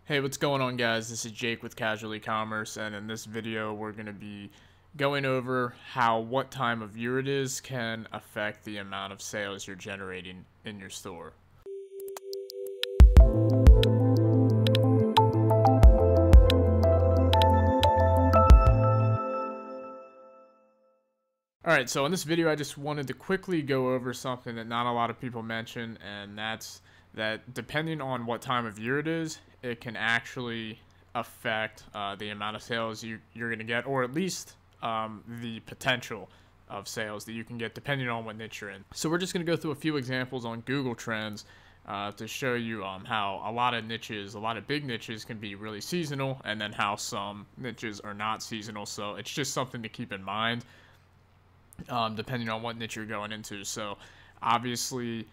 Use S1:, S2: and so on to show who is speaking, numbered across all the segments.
S1: Hey, what's going on, guys? This is Jake with Casual Ecommerce, and in this video we're going to be going over how what time of year it is can affect the amount of sales you're generating in your store. Alright, so in this video I just wanted to quickly go over something that not a lot of people mention, and that's that depending on what time of year it is, it can actually affect the amount of sales you're going to get, or at least the potential of sales that you can get depending on what niche you're in. So we're just going to go through a few examples on Google Trends to show you how a lot of niches, a lot of big niches can be really seasonal, and then how some niches are not seasonal. So it's just something to keep in mind depending on what niche you're going into. So obviously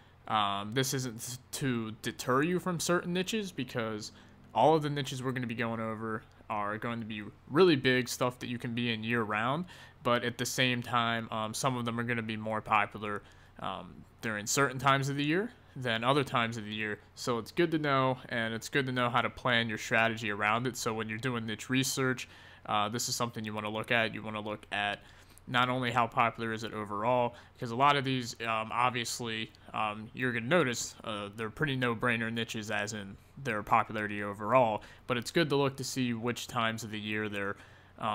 S1: this isn't to deter you from certain niches, because all of the niches we're going to be going over are going to be really big stuff that you can be in year round, but at the same time some of them are going to be more popular during certain times of the year than other times of the year. So it's good to know, and it's good to know how to plan your strategy around it. So when you're doing niche research, this is something you want to look at. You want to look at not only how popular is it overall, because a lot of these, obviously, you're going to notice they're pretty no-brainer niches as in their popularity overall, but it's good to look to see which times of the year they're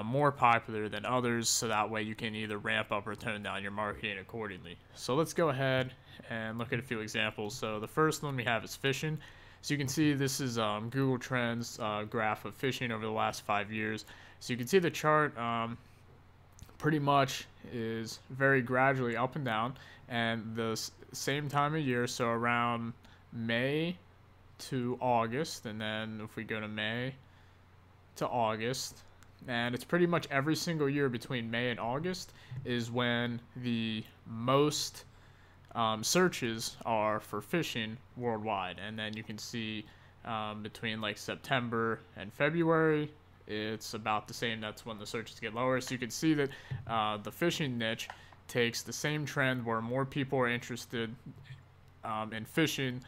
S1: more popular than others, so that way you can either ramp up or tone down your marketing accordingly. So let's go ahead and look at a few examples. So the first one we have is fishing. So you can see this is Google Trends graph of fishing over the last 5 years. So you can see the chart pretty much is very gradually up and down, and the same time of year, so around May to August, and then if we go to May to August, and it's pretty much every single year between May and August is when the most searches are for fishing worldwide. And then you can see between like September and February, it's about the same. That's when the searches get lower. So you can see that the fishing niche takes the same trend where more people are interested in fishing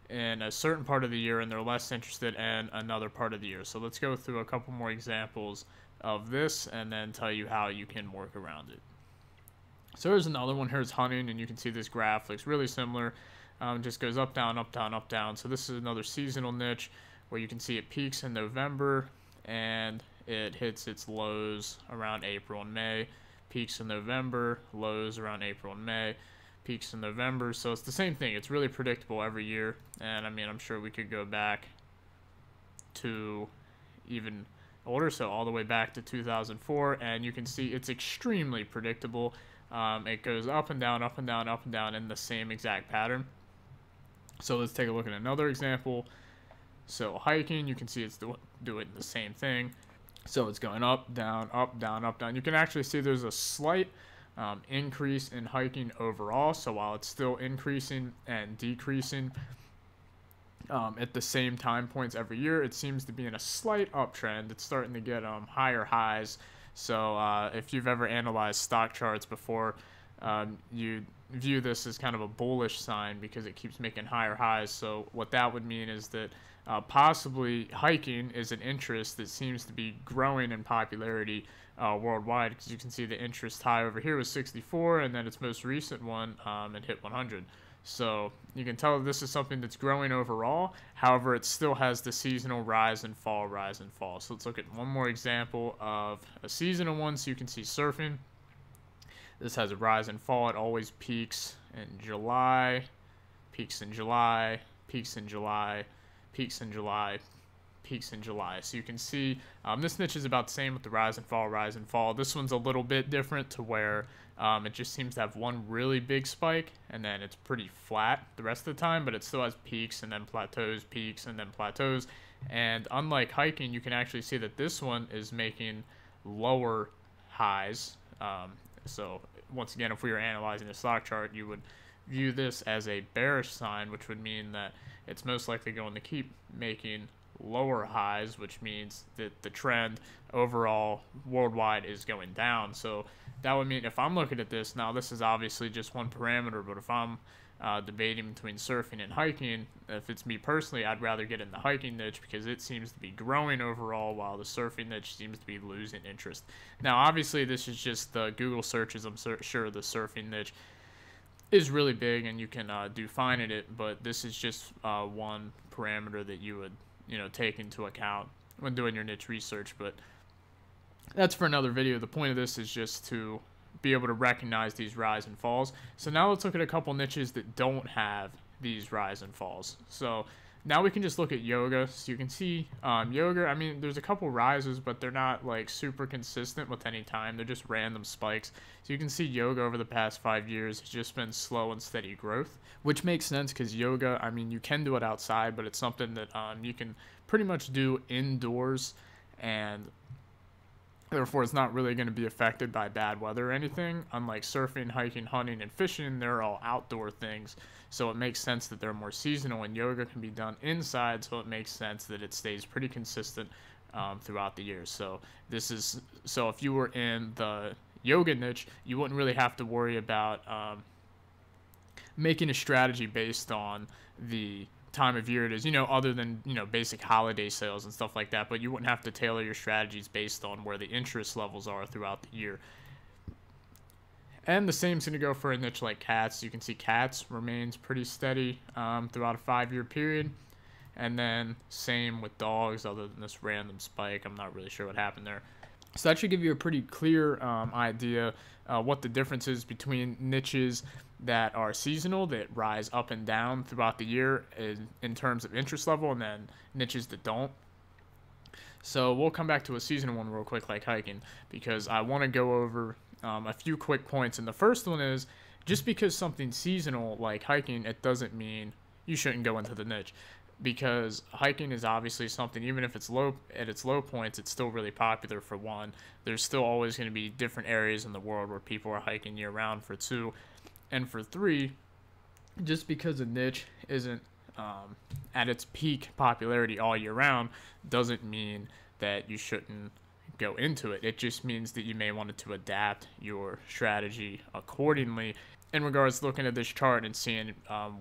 S1: in a certain part of the year, and they're less interested in another part of the year. So let's go through a couple more examples of this and then tell you how you can work around it. So here's another one. Here's hunting, and you can see this graph looks really similar. Just goes up, down, up, down, up, down. So this is another seasonal niche where you can see it peaks in November, and it hits its lows around April and May, peaks in November, lows around April and May, peaks in November. So it's the same thing. It's really predictable every year, and I mean, I'm sure we could go back to even older, so all the way back to 2004, and you can see it's extremely predictable. It goes up and down, up and down, up and down in the same exact pattern. So let's take a look at another example. So hiking, you can see it's doing the same thing. So it's going up, down, up, down, up, down. You can actually see there's a slight increase in hiking overall. So while it's still increasing and decreasing at the same time points every year, it seems to be in a slight uptrend. It's starting to get higher highs. So if you've ever analyzed stock charts before, you view this as kind of a bullish sign because it keeps making higher highs. So what that would mean is that possibly hiking is an interest that seems to be growing in popularity worldwide, because you can see the interest high over here was 64, and then its most recent one it hit 100. So you can tell this is something that's growing overall. However, it still has the seasonal rise and fall, rise and fall. So let's look at one more example of a seasonal one. So you can see surfing. This has a rise and fall. It always peaks in July, peaks in July, peaks in July, peaks in July, peaks in July. So you can see this niche is about the same with the rise and fall, rise and fall. This one's a little bit different to where it just seems to have one really big spike, and then it's pretty flat the rest of the time, but it still has peaks and then plateaus, peaks and then plateaus. And unlike hiking, you can actually see that this one is making lower highs. So once again, if we were analyzing a stock chart, you would view this as a bearish sign, which would mean that it's most likely going to keep making lower highs, which means that the trend overall worldwide is going down. So that would mean if I'm looking at this, now this is obviously just one parameter, but if I'm debating between surfing and hiking, if it's me personally, I'd rather get in the hiking niche because it seems to be growing overall, while the surfing niche seems to be losing interest. Now, obviously, this is just the Google searches. I'm sure the surfing niche is really big, and you can do fine at it, but this is just one parameter that you would take into account when doing your niche research. But that's for another video. The point of this is just to be able to recognize these rise and falls. So now let's look at a couple niches that don't have these rise and falls. So now we can just look at yoga. So you can see yoga, I mean, there's a couple rises, but they're not like super consistent with any time. They're just random spikes. So you can see yoga over the past 5 years has just been slow and steady growth, which makes sense because yoga, I mean, you can do it outside, but it's something that you can pretty much do indoors, and therefore it's not really going to be affected by bad weather or anything. Unlike surfing, hiking, hunting, and fishing, they're all outdoor things, so it makes sense that they're more seasonal, and yoga can be done inside, so it makes sense that it stays pretty consistent throughout the year. So if you were in the yoga niche, you wouldn't really have to worry about making a strategy based on the time of year it is, other than basic holiday sales and stuff like that. But you wouldn't have to tailor your strategies based on where the interest levels are throughout the year. And the same is going to go for a niche like cats. You can see cats remains pretty steady throughout a 5-year period, and then same with dogs, other than this random spike. I'm not really sure what happened there. So that should give you a pretty clear idea what the difference is between niches that are seasonal, that rise up and down throughout the year in terms of interest level, and then niches that don't. So we'll come back to a seasonal one real quick, like hiking, because I want to go over a few quick points. And the first one is, just because something's seasonal like hiking, it doesn't mean you shouldn't go into the niche. Because hiking is obviously something, even if it's low at its low points, it's still really popular. For one, there's still always going to be different areas in the world where people are hiking year round. For two, and for three, just because a niche isn't at its peak popularity all year round doesn't mean that you shouldn't go into it. It just means that you may want to adapt your strategy accordingly in regards to looking at this chart and seeing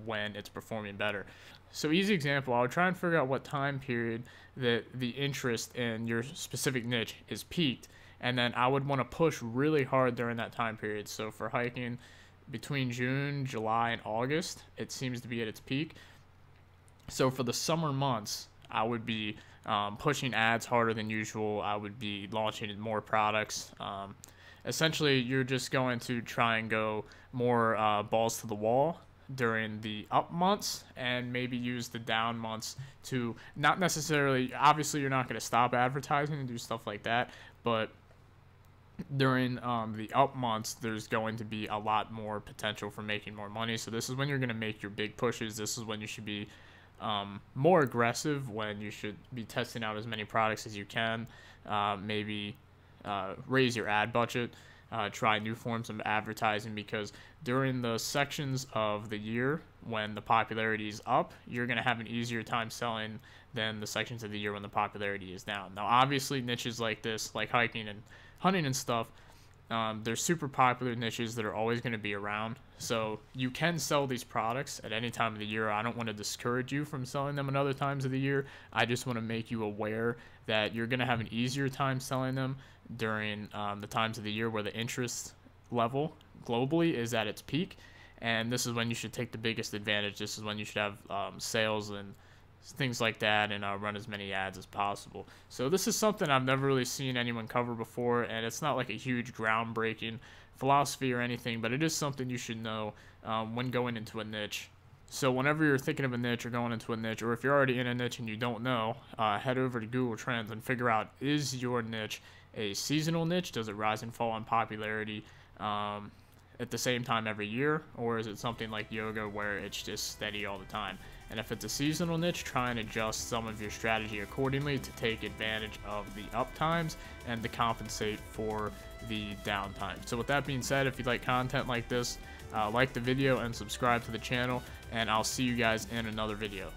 S1: when it's performing better. So easy example, I would try and figure out what time period that the interest in your specific niche is peaked, and then I would want to push really hard during that time period. So for hiking, between June, July, and August, it seems to be at its peak. So for the summer months, I would be pushing ads harder than usual. I would be launching more products. Essentially, you're just going to try and go more balls to the wall during the up months, and maybe use the down months to not necessarily, obviously you're not going to stop advertising and do stuff like that, but during the up months, there's going to be a lot more potential for making more money. So this is when you're going to make your big pushes. This is when you should be more aggressive, when you should be testing out as many products as you can, maybe raise your ad budget, try new forms of advertising, because during the sections of the year when the popularity is up, you're going to have an easier time selling than the sections of the year when the popularity is down. Now, obviously, niches like this, like hiking and hunting and stuff, they're super popular niches that are always going to be around. So you can sell these products at any time of the year. I don't want to discourage you from selling them at other times of the year. I just want to make you aware that you're going to have an easier time selling them during the times of the year where the interest level globally is at its peak. And this is when you should take the biggest advantage. This is when you should have sales and things like that, and run as many ads as possible. So this is something I've never really seen anyone cover before, and it's not like a huge groundbreaking philosophy or anything, but it is something you should know when going into a niche. So whenever you're thinking of a niche or going into a niche, or if you're already in a niche and you don't know, head over to Google Trends and figure out, is your niche a seasonal niche? Does it rise and fall in popularity at the same time every year, or is it something like yoga where it's just steady all the time? And if it's a seasonal niche, try and adjust some of your strategy accordingly to take advantage of the up times and to compensate for the downtime. So with that being said, if you like content like this, like the video and subscribe to the channel, and I'll see you guys in another video.